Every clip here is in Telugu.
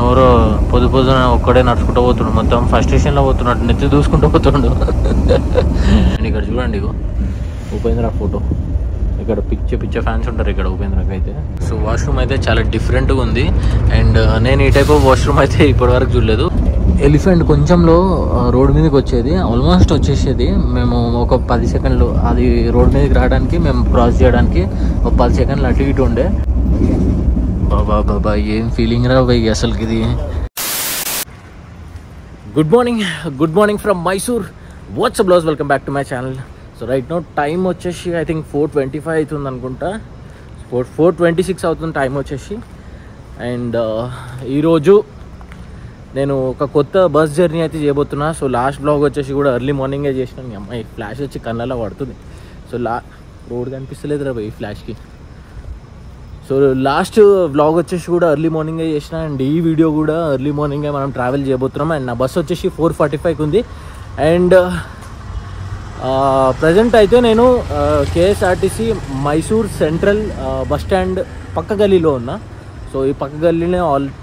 ఎవరో పొద్దున ఒక్కడే నడుచుకుంటూ పోతుండు, మొత్తం ఫస్ట్ స్టేషన్లో పోతున్నాడు, నెత్తి దూసుకుంటూ పోతుండు. అండ్ ఇక్కడ చూడండి, ఇగో ఉపేంద్ర ఫోటో. ఇక్కడ పిచ్చ ఫ్యాన్స్ ఉంటారు ఇక్కడ ఉపేంద్రకి అయితే. సో వాష్రూమ్ అయితే చాలా డిఫరెంట్గా ఉంది. అండ్ నేను ఈ టైప్ ఆఫ్ వాష్రూమ్ అయితే ఇప్పటివరకు చూడలేదు. ఎలిఫెంట్ కొంచెంలో రోడ్ మీదకి వచ్చేది, ఆల్మోస్ట్ వచ్చేసేది. మేము ఒక 10 సెకండ్లు అది రోడ్ మీదకి రావడానికి, మేము క్రాస్ చేయడానికి ఒక 10 సెకండ్లు అటు ఇటు ఉండే. బాబా ఏం ఫీలింగ్ రా భయ్ అసలుకి ఇది. Good morning from Mysore. What's up బ్లాస్, welcome back to my channel. So right now time వచ్చేసి ఐ థింక్ 4:25 అవుతుంది అనుకుంటా, 4:26 అవుతుంది టైం వచ్చేసి. అండ్ ఈరోజు నేను ఒక కొత్త బస్ జర్నీ అయితే చేయబోతున్నా. సో లాస్ట్ బ్లాగ్ వచ్చేసి కూడా ఎర్లీ మార్నింగే చేసినాను. మీ అమ్మాయి ఫ్లాష్ వచ్చి కళ్ళలో పడుతుంది. సో రోడ్ కనిపిస్తలేదు రా ఈ ఫ్లాష్కి. సో లాస్ట్ వ్లాగ్ వచ్చేసి కూడా ఎర్లీ మార్నింగే చేసిన. అండ్ ఈ వీడియో కూడా ఎర్లీ మార్నింగే మనం ట్రావెల్ చేయబోతున్నాం. అండ్ నా బస్ వచ్చేసి 4:45కి ఉంది. అండ్ ప్రజెంట్ అయితే నేను KSRTC Mysore central bus stand పక్క గల్లీలో ఉన్నా. సో ఈ పక్క గల్లీనే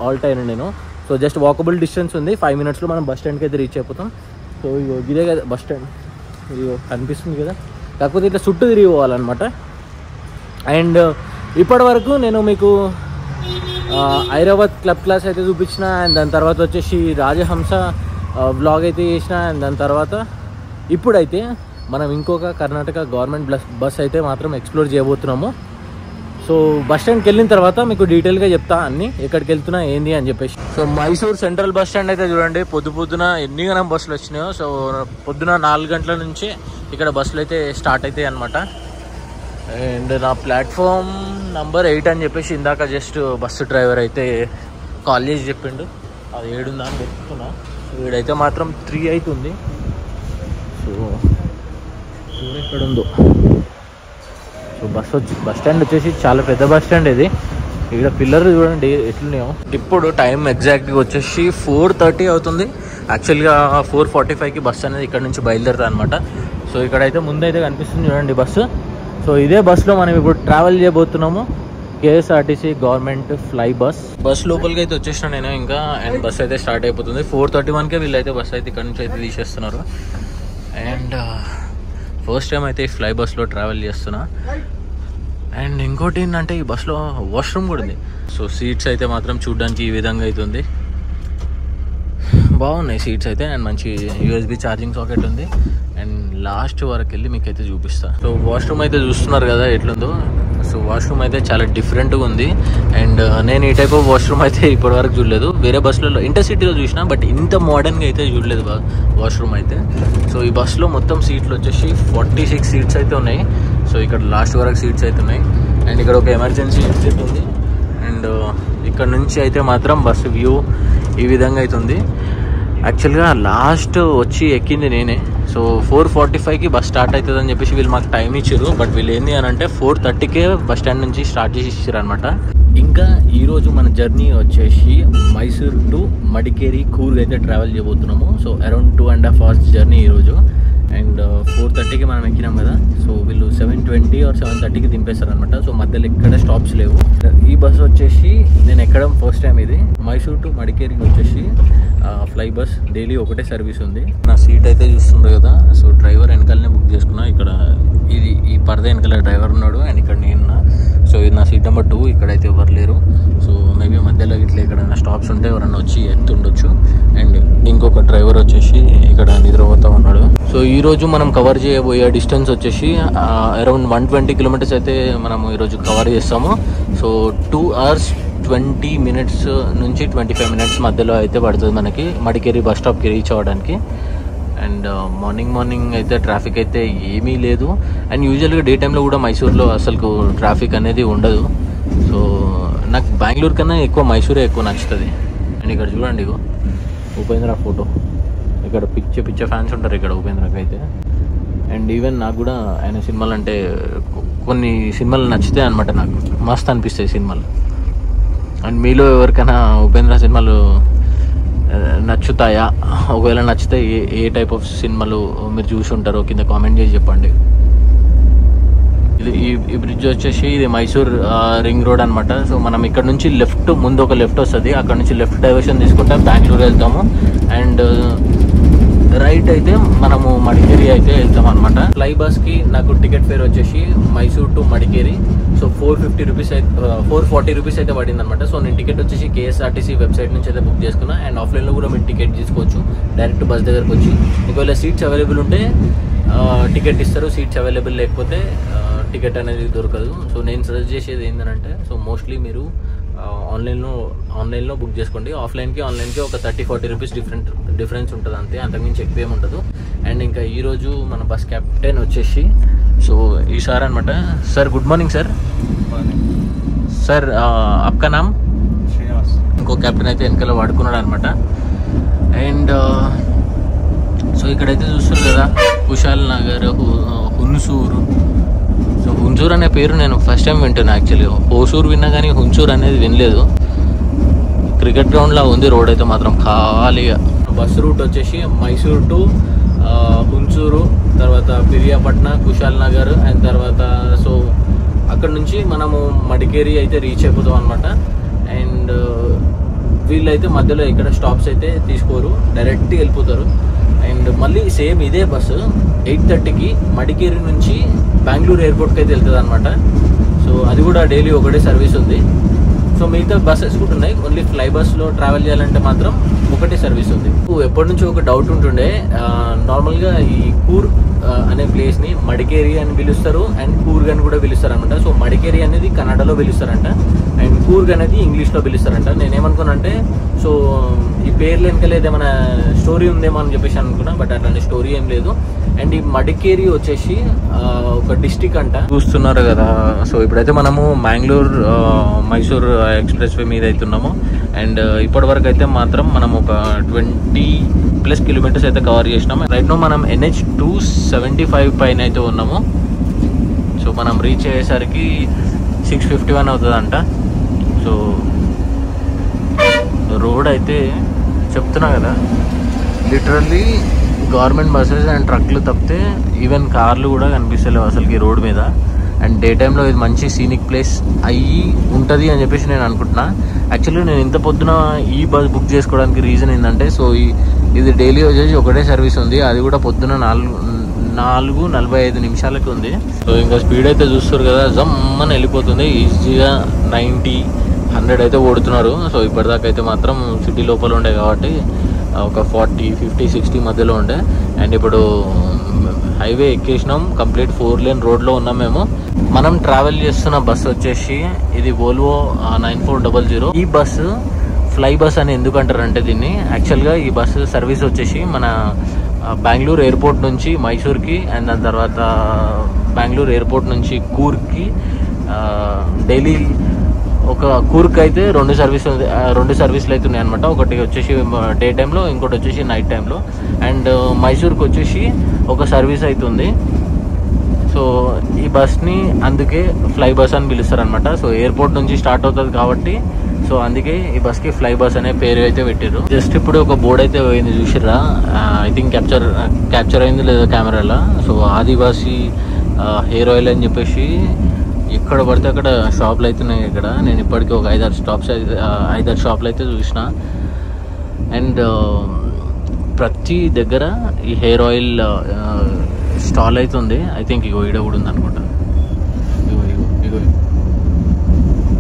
ఆల్ట్ అయినా నేను. సో జస్ట్ వాకబుల్ డిస్టెన్స్ ఉంది, 5 minutesలో మనం బస్ స్టాండ్కి అయితే రీచ్ అయిపోతాం. సో ఇదే కదా బస్ స్టాండ్, ఇది కనిపిస్తుంది కదా, కాకపోతే ఇట్లా చుట్టూ తిరిగి పోవాలన్నమాట. అండ్ ఇప్పటి వరకు నేను మీకు ఐరావత్ క్లబ్ క్లాస్ అయితే చూపించిన. అండ్ దాని తర్వాత వచ్చేసి రాజహంస వ్లాగ్ అయితే చేసిన. అండ్ దాని తర్వాత ఇప్పుడైతే మనం ఇంకొక కర్ణాటక గవర్నమెంట్ బస్ అయితే మాత్రం ఎక్స్ప్లోర్ చేయబోతున్నాము. సో బస్ స్టాండ్కి వెళ్ళిన తర్వాత మీకు డీటెయిల్గా చెప్తా అన్ని, ఎక్కడికి వెళ్తున్నా ఏంది అని చెప్పేసి. So Mysore central bus stand అయితే చూడండి, పొద్దున ఎన్ని గణం బస్సులు వచ్చినాయో. సో పొద్దున 4 గంటల నుంచి ఇక్కడ బస్సులు అయితే స్టార్ట్ అవుతాయి అనమాట. అండ్ నా ప్లాట్ఫామ్ నంబర్ 8 అని చెప్పేసి ఇందాక జస్ట్ బస్సు డ్రైవర్ అయితే కాల్ చేసి చెప్పిండు. అది 7 ఉందా అని చెప్తున్నా. సో వీడైతే మాత్రం 3 అవుతుంది. సో చూడ ఎక్కడ ఉందో. సో బస్ స్టాండ్ వచ్చేసి చాలా పెద్ద బస్ స్టాండ్ ఇది. ఇక్కడ పిల్లర్లు చూడండి ఎట్లున్నాయో. ఇప్పుడు టైం ఎగ్జాక్ట్గా వచ్చేసి 4:30 అవుతుంది. యాక్చువల్గా 4:45కి బస్సు అనేది ఇక్కడ నుంచి బయలుదేరుతుంది అనమాట. సో ఇక్కడైతే ముందైతే కనిపిస్తుంది చూడండి బస్సు. సో ఇదే బస్సులో మనం ఇప్పుడు ట్రావెల్ చేయబోతున్నాము, కేఎస్ఆర్టీసీ గవర్నమెంట్ ఫ్లై బస్ లోపలికి అయితే వచ్చేసిన నేను ఇంకా. అండ్ బస్ అయితే స్టార్ట్ అయిపోతుంది. 4:31కే వీళ్ళైతే బస్ అయితే ఇక్కడ నుంచి అయితే తీసేస్తున్నారు. అండ్ ఫస్ట్ టైం అయితే ఈ ఫ్లై బస్లో ట్రావెల్ చేస్తున్నా. అండ్ ఇంకోటి ఏంటంటే ఈ బస్లో వాష్రూమ్ కూడా ఉంది. సో సీట్స్ అయితే మాత్రం చూడడానికి ఈ విధంగా అవుతుంది, బాగున్నాయి సీట్స్ అయితే. అండ్ మంచి USB ఛార్జింగ్ సాకెట్ ఉంది. అండ్ లాస్ట్ వరకు వెళ్ళి మీకు అయితే చూపిస్తా. సో వాష్రూమ్ అయితే చూస్తున్నారు కదా ఎట్లుందో. సో వాష్రూమ్ అయితే చాలా డిఫరెంట్గా ఉంది. అండ్ నేను ఈ టైప్ ఆఫ్ వాష్రూమ్ అయితే ఇప్పటివరకు చూడలేదు. వేరే బస్సులలో ఇంటర్సిటీలో చూసినా, బట్ ఇంత మోడర్న్గా అయితే చూడలేదు వాష్రూమ్ అయితే. సో ఈ బస్సులో మొత్తం సీట్లు వచ్చేసి 46 సీట్స్ అయితే ఉన్నాయి. సో ఇక్కడ లాస్ట్ వరకు సీట్స్ అయితే ఉన్నాయి. అండ్ ఇక్కడ ఒక ఎమర్జెన్సీ ఎగ్జిట్ ఉంది. అండ్ ఇక్కడ నుంచి అయితే మాత్రం బస్సు వ్యూ ఈ విధంగా అవుతుంది. యాక్చువల్గా లాస్ట్ వచ్చి ఎక్కింది నేనే. సో 4:45కి బస్ స్టార్ట్ అవుతుంది అని చెప్పేసి వీళ్ళు మాకు టైం ఇచ్చారు. బట్ వీళ్ళు ఏంది అని అంటే 4:30కే బస్ స్టాండ్ నుంచి స్టార్ట్ చేసి ఇచ్చారు అనమాట. ఇంకా ఈరోజు మన జర్నీ వచ్చేసి మైసూర్ టు మడికేరి కూర్గ్ అయితే ట్రావెల్ చేయబోతున్నాము. సో అరౌండ్ 2.5 hours జర్నీ ఈరోజు. అండ్ 4:30కి మనం ఎక్కినాం కదా. సో వీళ్ళు 7:20 or 7:30కి దింపేస్తారు అనమాట. సో మధ్యలో ఎక్కడ స్టాప్స్ లేవు. ఈ బస్ వచ్చేసి నేను ఎక్కడం ఫస్ట్ టైం. ఇది మైసూర్ టు మడికేరికి వచ్చేసి ఫ్లై బస్ డైలీ ఒకటే సర్వీస్ ఉంది. నా సీట్ అయితే చూస్తున్నారు కదా. సో డ్రైవర్ వెనకాలనే బుక్ చేసుకున్నా. ఇక్కడ ఈ పరద వెనకాల డ్రైవర్ ఉన్నాడు. అండ్ ఇక్కడ నేనున్నా. సో ఇది నా సీట్ నెంబర్ 2. ఇక్కడైతే ఎవరు లేరు. సో మేబీ మధ్యలో ఇట్లా ఎక్కడైనా స్టాప్స్ ఉంటే ఎవరన్నా వచ్చి ఎత్తుండొచ్చు. అండ్ ఇంకొక డ్రైవర్ వచ్చేసి ఇక్కడ నిద్రపోతా ఉన్నాడు. సో ఈరోజు మనం కవర్ చేయబోయే డిస్టెన్స్ వచ్చేసి అరౌండ్ 120 kilometers అయితే మనం ఈరోజు కవర్ చేస్తాము. సో 2 hours 20 minutes నుంచి 25 minutes మధ్యలో అయితే పడుతుంది మనకి మడికేరి బస్ స్టాప్కి రీచ్ అవ్వడానికి. అండ్ మార్నింగ్ అయితే ట్రాఫిక్ అయితే ఏమీ లేదు. అండ్ యూజువల్గా డే టైంలో కూడా మైసూర్లో అసలు ట్రాఫిక్ అనేది ఉండదు. సో నాకు బెంగళూరు కన్నా ఎక్కువ మైసూరే ఎక్కువ నచ్చుతుంది. అండ్ ఇక్కడ చూడండి ఇగో ఉపేంద్ర ఫోటో. ఇక్కడ పిచ్చ ఫ్యాన్స్ ఉంటారు ఇక్కడ ఉపేంద్రకి అయితే. అండ్ ఈవెన్ నాకు కూడా ఆయన సినిమాలు అంటే కొన్ని సినిమాలు నచ్చుతాయి అనమాట. నాకు మస్తు అనిపిస్తాయి సినిమాలు. అండ్ మీలో ఎవరికైనా ఉపేంద్ర సినిమాలు నచ్చుతాయా? ఒకవేళ నచ్చితే ఏ టైప్ ఆఫ్ సినిమాలు మీరు చూసి ఉంటారో కింద కామెంట్ చేసి చెప్పండి. ఈ బ్రిడ్జ్ వచ్చేసి ఇది మైసూర్ రింగ్ రోడ్ అనమాట. సో మనం ఇక్కడ నుంచి ముందు ఒక లెఫ్ట్ వస్తుంది, అక్కడ నుంచి లెఫ్ట్ డైవర్షన్ తీసుకుంటే బెంగళూరు వెళ్తాము. అండ్ రైట్ అయితే మనము మడికేరి అయితే వెళ్తాం అనమాట. ఫ్లై బస్కి నాకు టికెట్ ఫేర్ వచ్చేసి Mysore to Madikeri so 440 rupees అయితే పడింది అనమాట. సో నేను టికెట్ వచ్చేసి కేఎస్ఆర్టీసీ వెబ్సైట్ నుంచి అయితే బుక్ చేసుకున్నా. అండ్ ఆఫ్లైన్లో కూడా మీరు టికెట్ తీసుకోవచ్చు డైరెక్ట్ బస్ దగ్గరకు వచ్చి. ఒకవేళ సీట్స్ అవైలబుల్ ఉంటే టికెట్ ఇస్తారు, సీట్స్ అవైలబుల్ లేకపోతే టికెట్ అనేది దొరకదు. సో నేను సజెస్ట్ చేసేది ఏంటంటే సో మోస్ట్లీ మీరు ఆన్లైన్లో బుక్ చేసుకోండి. ఆన్లైన్కి ఒక 30-40 రూపీస్ డిఫరెన్స్ ఉంటుంది అంతే, అంతకుమించి ఎక్కువ ఏమి ఉండదు. అండ్ ఇంకా ఈరోజు మన బస్ క్యాప్టెన్ వచ్చేసి సో ఈసారి అనమాట. Sir good morning sir. Sir ఆప్కా నామ్? శ్రీనివాస్. ఇంకో క్యాప్టెన్ అయితే వెనకాల వాడుకున్నాడు అనమాట. అండ్ సో ఇక్కడైతే చూస్తారు కదా కుశాల్ నగర్, హున్సూరు. సో హున్సూర్ అనే పేరు నేను ఫస్ట్ టైం వింటున్నా యాక్చువల్లీ. హోసూర్ విన్నా కానీ హున్సూర్ అనేది వినలేదు. క్రికెట్ గ్రౌండ్లా ఉంది రోడ్ అయితే మాత్రం ఖాళీగా. బస్ రూట్ వచ్చేసి మైసూర్ టు హున్సూరు, తర్వాత పిరియాపట్న, కుశాల్ నగర్, అండ్ తర్వాత సో అక్కడ నుంచి మనము మడికేరి అయితే రీచ్ అయిపోతాం అనమాట. అండ్ వీళ్ళైతే మధ్యలో ఇక్కడ స్టాప్స్ అయితే తీసుకోరు, డైరెక్ట్ వెళ్ళిపోతారు. అండ్ మళ్ళీ సేమ్ ఇదే బస్సు 8:30కి మడికేరి నుంచి బెంగళూరు ఎయిర్పోర్ట్కి అయితే వెళ్తుంది అనమాట. సో అది కూడా డైలీ ఒకటే సర్వీస్ ఉంది. సో మిగతా బస్సెస్ కూడా ఉన్నాయి, ఓన్లీ ఫ్లై బస్లో ట్రావెల్ చేయాలంటే మాత్రం ఒకటే సర్వీస్ ఉంది. ఎప్పటి నుంచో ఒక డౌట్ ఉంటుండే, నార్మల్గా ఈ కూర్గ్ అనే ప్లేస్ని మడికేరి అని పిలుస్తారు అండ్ కూర్గ్ అని కూడా పిలుస్తారు అనమాట. సో మడికేరి అనేది కన్నడలో పిలుస్తారంట అండ్ కూర్గ్ అనేది ఇంగ్లీష్లో పిలుస్తారంట. నేనేమనుకున్నా అంటే సో ఈ పేర్లు వెనకాల ఏదేమైనా స్టోరీ ఉందేమో అని చెప్పేసి అనుకున్నా, బట్ అట్లాంటి స్టోరీ ఏం లేదు. అండ్ ఈ మడికేరి వచ్చేసి ఒక డిస్టిక్ అంట. చూస్తున్నారు కదా, సో ఇప్పుడైతే మనము మైసూర్ ఎక్స్ప్రెస్ వే మీద అవుతున్నాము. అండ్ ఇప్పటి వరకు అయితే మాత్రం మనం ఒక 20+ కిలోమీటర్స్ అయితే కవర్ చేసినాము. రైట్ నో మనం NH-275 పైన అయితే ఉన్నాము. సో మనం రీచ్ అయ్యేసరికి 6:51 అవుతుందంట. సో రోడ్ అయితే చెప్తున్నా కదా, లిటరల్లీ గవర్నమెంట్ బస్సెస్ అండ్ ట్రక్లు తప్పితే ఈవెన్ కార్లు కూడా కనిపిస్తలేవు అసలుకి రోడ్ మీద. అండ్ డే టైంలో ఇది మంచి సీనిక్ ప్లేస్ అయ్యి ఉంటుంది అని చెప్పేసి నేను అనుకుంటున్నా. యాక్చువల్లీ నేను ఇంత పొద్దున ఈ బస్ బుక్ చేసుకోవడానికి రీజన్ ఏంటంటే సో ఇది డైలీ వచ్చేసి ఒకటే సర్వీస్ ఉంది, అది కూడా పొద్దున 4:45 నిమిషాలకి ఉంది. సో ఇంకా స్పీడ్ అయితే చూస్తారు కదా, జమ్మని వెళ్ళిపోతుంది ఈజీగా. 90-100 అయితే ఓడుతున్నారు. సో ఇప్పటిదాకా అయితే మాత్రం సిటీ లోపల ఉండే కాబట్టి ఒక 40-50-60 మధ్యలో ఉండే. అండ్ ఇప్పుడు హైవే ఎక్కేసినాం, కంప్లీట్ 4 లేన్ రోడ్లో ఉన్నాం మేము. మనం ట్రావెల్ చేస్తున్న బస్సు వచ్చేసి ఇది వోల్వో 9400. ఈ బస్సు ఫ్లై బస్ అని ఎందుకు అంటారంటే దీన్ని, యాక్చువల్గా ఈ బస్సు సర్వీస్ వచ్చేసి మన బెంగళూరు ఎయిర్పోర్ట్ నుంచి మైసూర్కి అండ్ దాని తర్వాత బెంగళూరు ఎయిర్పోర్ట్ నుంచి కూర్గ్కి డైలీ ఒక కూర్గ్ అయితే 2 సర్వీసులు అయితే ఉన్నాయి అనమాట. ఒకటి వచ్చేసి డే టైంలో, ఇంకోటి వచ్చేసి నైట్ టైంలో. అండ్ మైసూర్కి వచ్చేసి ఒక సర్వీస్ అవుతుంది. సో ఈ బస్ని అందుకే ఫ్లై బస్ అని పిలుస్తారు అనమాట. సో ఎయిర్పోర్ట్ నుంచి స్టార్ట్ అవుతుంది కాబట్టి సో అందుకే ఈ బస్కి ఫ్లై బస్ అనే పేరు అయితే పెట్టారు. జస్ట్ ఇప్పుడు ఒక బోర్డు అయితే పోయింది చూసిర్రా, ఐ థింక్ క్యాప్చర్ అయింది లేదా కెమెరాలో. సో ఆదివాసీ హెయిర్ ఆయిల్ అని చెప్పేసి ఎక్కడ పడితే అక్కడ షాపులు అవుతున్నాయి. ఇక్కడ నేను ఇప్పటికీ ఒక 5-6 షాపులు అయితే చూసిన. అండ్ ప్రతి దగ్గర ఈ హెయిర్ ఆయిల్ స్టాల్ అవుతుంది. ఐ థింక్ ఇగో ఈడ కూడా ఉంది అనుకుంటా. ఇగో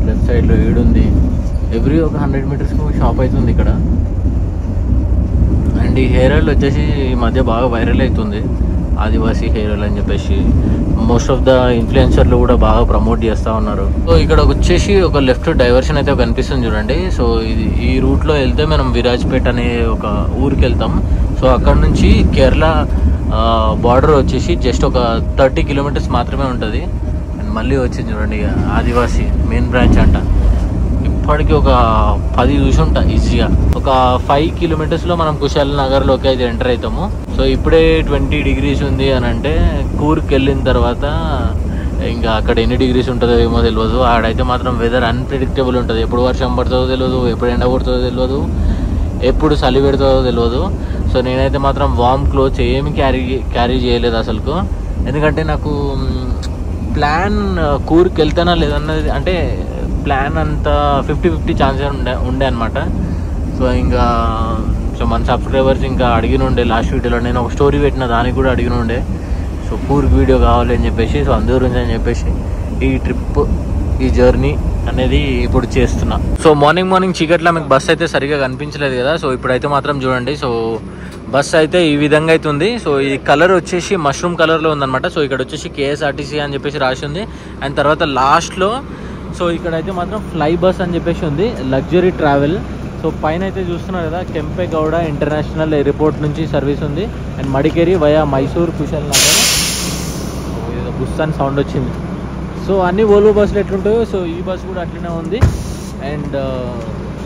లెఫ్ట్ సైడ్లో ఈడుంది. ఎవ్రీ ఒక 100 మీటర్స్కి ఒక షాప్ అవుతుంది ఇక్కడ. అండ్ ఈ హెయిర్ ఆయిల్ వచ్చేసి ఈ మధ్య బాగా వైరల్ అవుతుంది, ఆదివాసీ హెయిర్ ఆయిల్ అని చెప్పేసి. మోస్ట్ ఆఫ్ ద ఇన్ఫ్లుయెన్సర్లు కూడా బాగా ప్రమోట్ చేస్తూ ఉన్నారు. సో ఇక్కడ వచ్చేసి ఒక లెఫ్ట్ డైవర్షన్ అయితే కనిపిస్తుంది చూడండి. సో ఈ రూట్లో వెళ్తే మనం విరాజ్పేట్ అనే ఒక ఊరికి వెళ్తాం. సో అక్కడ నుంచి కేరళ బార్డర్ వచ్చేసి జస్ట్ ఒక 30 కిలోమీటర్స్ మాత్రమే ఉంటుంది. అండ్ మళ్ళీ వచ్చింది చూడండి ఆదివాసీ మెయిన్ బ్రాంచ్ అంట. ఇప్పటికి ఒక 10 చూసి ఉంటా ఈజీగా. ఒక 5 కిలోమీటర్స్లో మనం కుశాల్ నగర్లోకి అయితే ఎంటర్ అవుతాము. సో ఇప్పుడే 20 డిగ్రీస్ ఉంది అని అంటే కూర్గ్కి వెళ్ళిన తర్వాత ఇంకా అక్కడ ఎన్ని డిగ్రీస్ ఉంటుందో ఏమో తెలియదు. ఆడైతే మాత్రం వెదర్ అన్ప్రెడిక్టబుల్ ఉంటుంది. ఎప్పుడు వర్షం పడుతుందో తెలియదు, ఎప్పుడు ఎండ పడుతుందో తెలియదు, ఎప్పుడు చలి పెడుతుందో తెలియదు. సో నేనైతే మాత్రం వార్మ్ క్లోత్స్ ఏమి క్యారీ చేయలేదు అసలుకు. ఎందుకంటే నాకు ప్లాన్ కూర్కి వెళ్తానా లేదన్నది, అంటే ప్లాన్ అంతా 50-50 ఛాన్సెస్ ఉండే అనమాట. సో ఇంకా మన సబ్స్క్రైబర్స్ ఇంకా అడిగిన ఉండే లాస్ట్ వీడియోలో నేను ఒక స్టోరీ పెట్టిన, దానికి కూడా అడిగిన ఉండే. సో కూర్గ్ వీడియో కావాలి అని చెప్పేసి, సో అందు గురించి అని చెప్పేసి ఈ ట్రిప్, ఈ జర్నీ అనేది ఇప్పుడు చేస్తున్నా. సో మార్నింగ్ చీకట్లో మీకు బస్ అయితే సరిగా కనిపించలేదు కదా. సో ఇప్పుడైతే మాత్రం చూడండి, సో బస్ అయితే ఈ విధంగా అయితే ఉంది. సో ఈ కలర్ వచ్చేసి మష్రూమ్ కలర్లో ఉందన్నమాట. సో ఇక్కడ వచ్చేసి KSRTC అని చెప్పేసి రాసి ఉంది. అండ్ తర్వాత లాస్ట్లో సో ఇక్కడైతే మాత్రం ఫ్లై బస్ అని చెప్పేసి ఉంది, లగ్జరీ ట్రావెల్. సో పైన అయితే చూస్తున్నారు కదా, కెంపెగౌడ ఇంటర్నేషనల్ ఎయిర్పోర్ట్ నుంచి సర్వీస్ ఉంది. And Madikeri via Mysore Kushal Nagar. ఏదో బుస్ అని సౌండ్ వచ్చింది. సో అన్ని వోల్వో బస్సులు ఎట్లుంటాయో సో ఈ బస్సు కూడా అట్లనే ఉంది. అండ్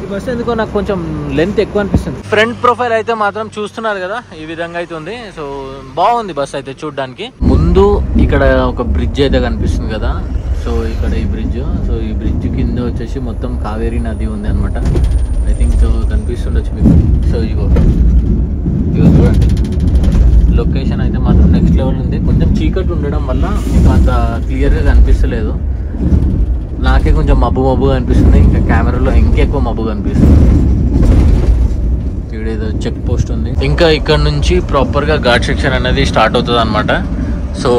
ఈ బస్సు ఎందుకో నాకు కొంచెం లెంత్ ఎక్కువ అనిపిస్తుంది. ఫ్రంట్ ప్రొఫైల్ అయితే మాత్రం చూస్తున్నారు కదా, ఈ విధంగా అయితే ఉంది. సో బాగుంది బస్సు అయితే చూడడానికి. ముందు ఇక్కడ ఒక బ్రిడ్జ్ అయితే కనిపిస్తుంది కదా. సో ఇక్కడ ఈ బ్రిడ్జ్, సో ఈ బ్రిడ్జ్ కింద వచ్చేసి మొత్తం కావేరీ నది ఉంది అనమాట. ఐ థింక్ కనిపిస్తుండొచ్చు మీకు. సో ఇగో చూడండి, లొకేషన్ అయితే మాత్రం నెక్స్ట్ లెవెల్ ఉంది. కొంచెం చీకటి ఉండడం వల్ల మీకు అంత క్లియర్గా కనిపిస్తలేదు. నాకే కొంచెం మబ్బుగా అనిపిస్తుంది, ఇంకా కెమెరాలో ఇంకెక్కువ మబ్బుగా అనిపిస్తుంది. ఇక్కడ ఏదో చెక్ పోస్ట్ ఉంది. ఇంకా ఇక్కడ నుంచి ప్రాపర్గా ఘాట్ సెక్షన్ అనేది స్టార్ట్ అవుతుంది అనమాట. సో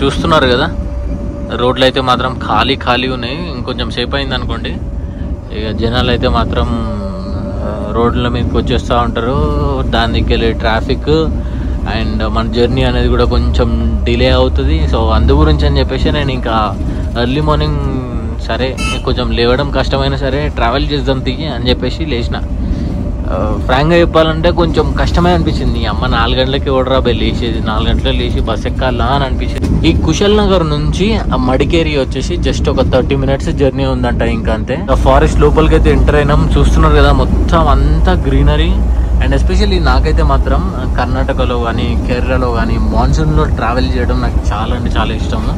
చూస్తున్నారు కదా, రోడ్లు అయితే మాత్రం ఖాళీ ఉన్నాయి. ఇంకొంచెం సేపు అయింది అనుకోండి, ఇక జనాలు అయితే మాత్రం రోడ్ల మీదకి వచ్చేస్తూ ఉంటారు. దాని దగ్గర ట్రాఫిక్ అండ్ మన జర్నీ అనేది కూడా కొంచెం డిలే అవుతుంది. సో అందు గురించి అని చెప్పేసి నేను ఇంకా ఎర్లీ మార్నింగ్ సరే కొంచెం లేవడం కష్టమైనా సరే ట్రావెల్ చేద్దాం తిరిగి అని చెప్పేసి లేచిన. ఫ్రాంక్గా చెప్పాలంటే కొంచెం కష్టమే అనిపించింది. అమ్మ 4 గంటలకి ఓడరా లేచేది, 4 గంటలకు లేచి బస్ ఎక్కాలా అని అనిపించింది. ఈ కుశల్ నగర్ నుంచి మడికేరి వచ్చేసి జస్ట్ ఒక 30 మినిట్స్ జర్నీ ఉందంట, ఇంకా అంతే. ఫారెస్ట్ లోపలికి అయితే ఎంటర్ అయినాం. చూస్తున్నారు కదా, మొత్తం అంతా గ్రీనరీ. అండ్ ఎస్పెషల్లీ నాకైతే మాత్రం కర్ణాటకలో కానీ కేరళలో కానీ మాన్సూన్లో ట్రావెల్ చేయడం నాకు చాలా అంటే చాలా ఇష్టము.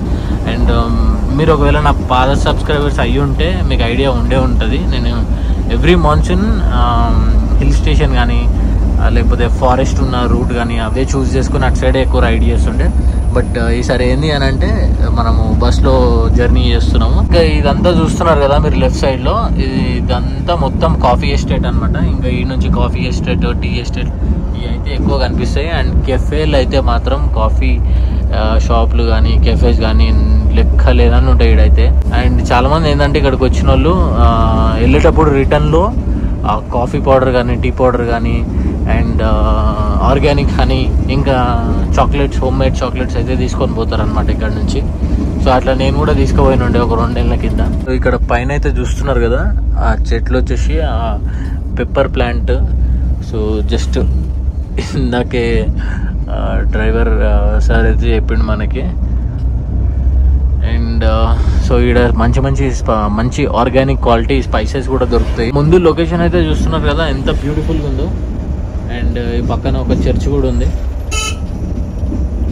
అండ్ మీరు ఒకవేళ నా పాత సబ్స్క్రైబర్స్ అయ్యి ఉంటే మీకు ఐడియా ఉండే ఉంటుంది. నేను ఎవ్రీ మాన్సూన్ హిల్ స్టేషన్ కానీ లేకపోతే ఫారెస్ట్ ఉన్న రూట్ కానీ అవే చూస్ చేసుకుని అటు సైడే ఎక్కువ రైడ్ చేస్తుండే. బట్ ఈసారి ఏంది అని అంటే మనము బస్లో జర్నీ చేస్తున్నాము. ఇంకా ఇదంతా చూస్తున్నారు కదా మీరు లెఫ్ట్ సైడ్లో, ఇదంతా మొత్తం కాఫీ ఎస్టేట్ అనమాట. ఇంకా ఈ నుంచి కాఫీ ఎస్టేట్, టీ ఎస్టేట్ ఇవి అయితే ఎక్కువ కనిపిస్తాయి. అండ్ కెఫేలు అయితే మాత్రం కాఫీ షాపులు కానీ కెఫేస్ కానీ లెక్క లేదని ఉంటాయి ఇక్కడైతే. అండ్ చాలామంది ఏంటంటే ఇక్కడికి వచ్చిన వాళ్ళు వెళ్ళేటప్పుడు రిటర్న్లో కాఫీ పౌడర్ కానీ టీ పౌడర్ కానీ అండ్ ఆర్గానిక్ హనీ ఇంకా చాక్లెట్స్, హోమ్ మేడ్ చాక్లెట్స్ అయితే తీసుకొని పోతారనమాట ఇక్కడ నుంచి. సో అట్లా నేను కూడా తీసుకుపోయినండే ఒక 2 నెలల కింద. సో ఇక్కడ పైన అయితే చూస్తున్నారు కదా, ఆ చెట్లు వచ్చేసి ఆ పెప్పర్ ప్లాంట్. సో జస్ట్ ఇందాకే డ్రైవర్ సార్ అయితే చెప్పిండు మనకి. అండ్ సో ఇక్కడ మంచి ఆర్గానిక్ క్వాలిటీ స్పైసెస్ కూడా దొరుకుతాయి. ముందు లొకేషన్ అయితే చూస్తున్నారు కదా ఎంత బ్యూటిఫుల్గా ఉందో. అండ్ ఈ పక్కన ఒక చర్చ్ కూడా ఉంది,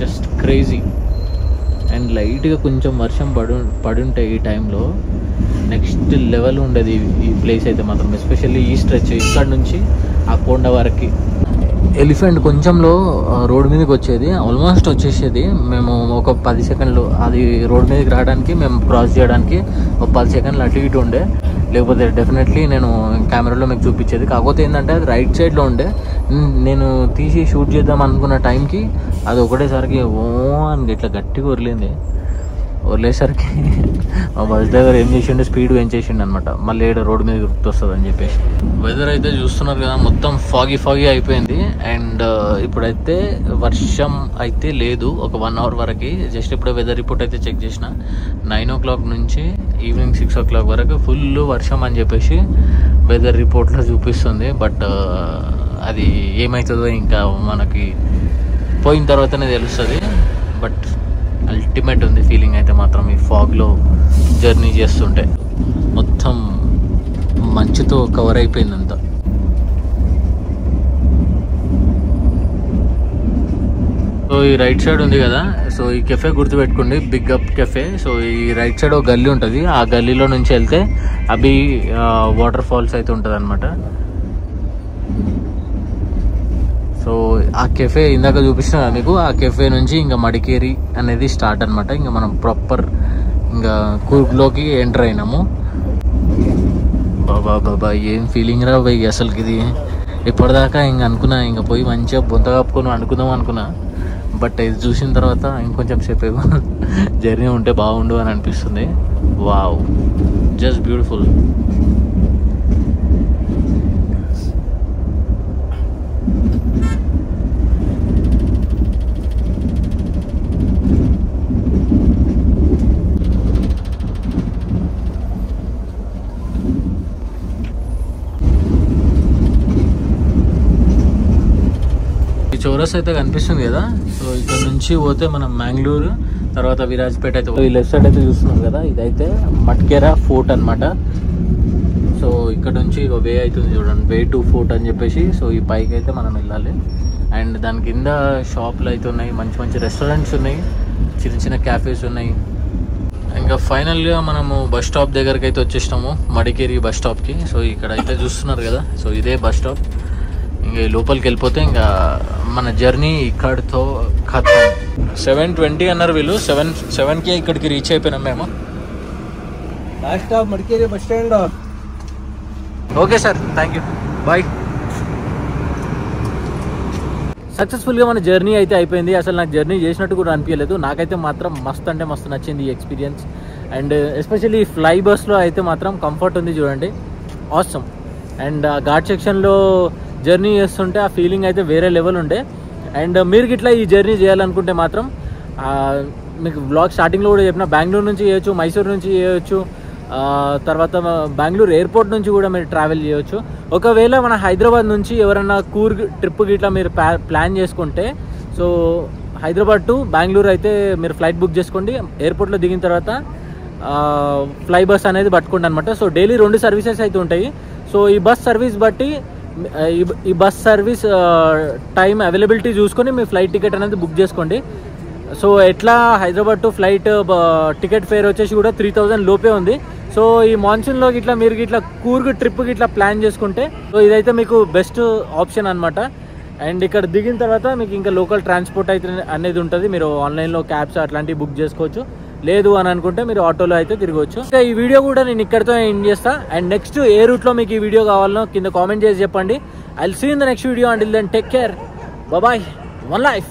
జస్ట్ క్రేజీ. అండ్ లైట్గా కొంచెం వర్షం పడుంటే ఈ టైంలో నెక్స్ట్ లెవెల్ ఉండేది ఈ ప్లేస్ అయితే మాత్రం. ఎస్పెషల్లీ ఈ స్ట్రెచ్ ఇక్కడ నుంచి ఆ కొండ వరకు. ఎలిఫెంట్ కొంచెంలో రోడ్ మీదకి వచ్చేది, ఆల్మోస్ట్ వచ్చేసేది. మేము ఒక 10 సెకండ్లు అది రోడ్ మీదకి రావడానికి, మేము క్రాస్ చేయడానికి ఒక 10 సెకండ్లు అటు ఇటు ఉండే. లేకపోతే డెఫినెట్లీ నేను కెమెరాలో మీకు చూపించేది. కాకపోతే ఏంటంటే అది రైట్ సైడ్లో ఉండే. నేను తీసి షూట్ చేద్దాం అనుకున్న టైంకి అది ఒకటేసరికి ఓ అని ఇట్లా గట్టిగా వదిలేసరికి మా బస్ డ్రైవర్ ఏం చేసిండు, స్పీడ్ పెంచేసిండు అనమాట. మళ్ళీ ఏడ రోడ్డు మీద గుర్తొస్తుంది అని చెప్పేసి. వెదర్ అయితే చూస్తున్నారు కదా, మొత్తం ఫాగీ అయిపోయింది. అండ్ ఇప్పుడైతే వర్షం అయితే లేదు ఒక 1 అవర్ వరకు. జస్ట్ ఇప్పుడు వెదర్ రిపోర్ట్ అయితే చెక్ చేసిన, 9 o'clock నుంచి ఈవినింగ్ 6 o'clock వరకు ఫుల్ వర్షం అని చెప్పేసి వెదర్ రిపోర్ట్లో చూపిస్తుంది. బట్ అది ఏమవుతుందో ఇంకా మనకి పోయిన తర్వాతనే తెలుస్తుంది. బట్ అల్టిమేట్ ఉంది ఫీలింగ్ అయితే మాత్రం ఈ ఫాగ్లో జర్నీ చేస్తుంటే. మొత్తం మంచుతో కవర్ అయిపోయిందంతా. సో ఈ రైట్ సైడ్ ఉంది కదా, సో ఈ కెఫే గుర్తుపెట్టుకోండి, బిగ్ అప్ కెఫే. సో ఈ రైట్ సైడ్ ఒక గల్లీ ఉంటుంది, ఆ గల్లీలో నుంచి వెళ్తే అవి వాటర్ ఫాల్స్ అయితే ఉంటుంది అనమాట. సో ఆ కెఫే ఇందాక చూపిస్తున్నా మీకు, ఆ కెఫే నుంచి ఇంకా మడికేరి అనేది స్టార్ట్ అనమాట. ఇంకా మనం ప్రాపర్ ఇంకా కూర్గ్లోకి ఎంటర్ అయినాము. బాబా ఏం ఫీలింగ్ రా పోయి అసలుకి ఇది. ఇప్పటిదాకా ఇంకా అనుకున్నా ఇంకా పోయి మంచిగా బొంత కప్పుకొని అనుకుందాం అనుకున్నా, బట్ ఇది చూసిన తర్వాత ఇంకొంచెం సేపు జర్నీ ఉంటే బాగుండు అని అనిపిస్తుంది. Wow, just beautiful. చౌరస్ అయితే కనిపిస్తుంది కదా. సో ఇక్కడ నుంచి పోతే మనం మ్యాంగ్లూరు, తర్వాత విరాజ్పేట అయితే ఈ లెఫ్ట్ సైడ్ అయితే చూస్తున్నాం కదా, ఇదైతే మట్కేరా ఫోర్ట్ అనమాట. సో ఇక్కడ నుంచి ఒక వే అవుతుంది చూడండి, వే టు ఫోర్ట్ అని చెప్పేసి. సో ఈ పైకి అయితే మనం వెళ్ళాలి. అండ్ దాని కింద షాపులు అయితే ఉన్నాయి, మంచి మంచి రెస్టారెంట్స్ ఉన్నాయి, చిన్న చిన్న క్యాఫేస్ ఉన్నాయి. ఇంకా ఫైనల్గా మనము బస్ స్టాప్ దగ్గరికి అయితే వచ్చేసినాము, మడికేరి బస్ స్టాప్కి. సో ఇక్కడ అయితే చూస్తున్నారు కదా, సో ఇదే బస్ స్టాప్. ఇంకా లోపలికి వెళ్ళిపోతే ఇంకా మన జర్నీ ఇక్కడితో ఖతం. 7:20 అన్నారు వీళ్ళు, 7కి ఇక్కడికి రీచ్ అయిపోయినాం మేము. Last stop Madikeri bus stand. Okay sir, thank you, bye. సక్సెస్ఫుల్గా మన జర్నీ అయితే అయిపోయింది. అసలు నాకు జర్నీ చేసినట్టు కూడా అనిపించలేదు. నాకైతే మాత్రం మస్తు అంటే మస్తు నచ్చింది ఈ ఎక్స్పీరియన్స్. అండ్ ఎస్పెషల్లీ ఫ్లై బస్లో అయితే మాత్రం కంఫర్ట్ ఉంది చూడండి, ఆసమ్. అండ్ ఘాట్ సెక్షన్లో జర్నీ చేస్తుంటే ఆ ఫీలింగ్ అయితే వేరే లెవెల్ ఉండే. అండ్ మీరు ఇట్లా ఈ జర్నీ చేయాలనుకుంటే మాత్రం మీకు బ్లాగ్ స్టార్టింగ్లో కూడా చెప్పిన, బెంగళూరు నుంచి చేయొచ్చు, మైసూర్ నుంచి చేయొచ్చు, తర్వాత బెంగళూరు ఎయిర్పోర్ట్ నుంచి కూడా మీరు ట్రావెల్ చేయొచ్చు. ఒకవేళ మన హైదరాబాద్ నుంచి ఎవరైనా కూర్గ్ ట్రిప్కి ఇట్లా మీరు ప్లాన్ చేసుకుంటే, సో హైదరాబాద్ టు బెంగళూరు అయితే మీరు ఫ్లైట్ బుక్ చేసుకోండి. ఎయిర్పోర్ట్లో దిగిన తర్వాత ఫ్లై బస్ అనేది పట్టుకోండి అనమాట. సో డైలీ 2 సర్వీసెస్ అయితే ఉంటాయి. సో ఈ బస్ సర్వీస్ బట్టి ఈ బస్ సర్వీస్ టైం అవైలబిలిటీ చూసుకొని మీ ఫ్లైట్ టికెట్ అనేది బుక్ చేసుకోండి. సో ఎట్లా Hyderabad to flight ticket fair వచ్చేసి కూడా 3000 లోపే ఉంది. సో ఈ మాన్సూన్లోకి ఇట్లా మీరు ఇట్లా కూర్గ్ ట్రిప్కి ఇట్లా ప్లాన్ చేసుకుంటే సో ఇదైతే మీకు బెస్ట్ ఆప్షన్ అనమాట. అండ్ ఇక్కడ దిగిన తర్వాత మీకు ఇంకా లోకల్ ట్రాన్స్పోర్ట్ అయితే అనేది ఉంటుంది. మీరు ఆన్లైన్లో క్యాబ్స్ అట్లాంటివి బుక్ చేసుకోవచ్చు. లేదు అని అనుకుంటే మీరు ఆటోలో అయితే తిరగవచ్చు. ఇంకా ఈ వీడియో కూడా నేను ఇక్కడితో ఎండ్ చేస్తా. అండ్ నెక్స్ట్ ఏ రూట్లో మీకు ఈ వీడియో కావాలనో కింద కామెంట్ చేసి చెప్పండి. I will see in the next video. Until then take care, bye, one life.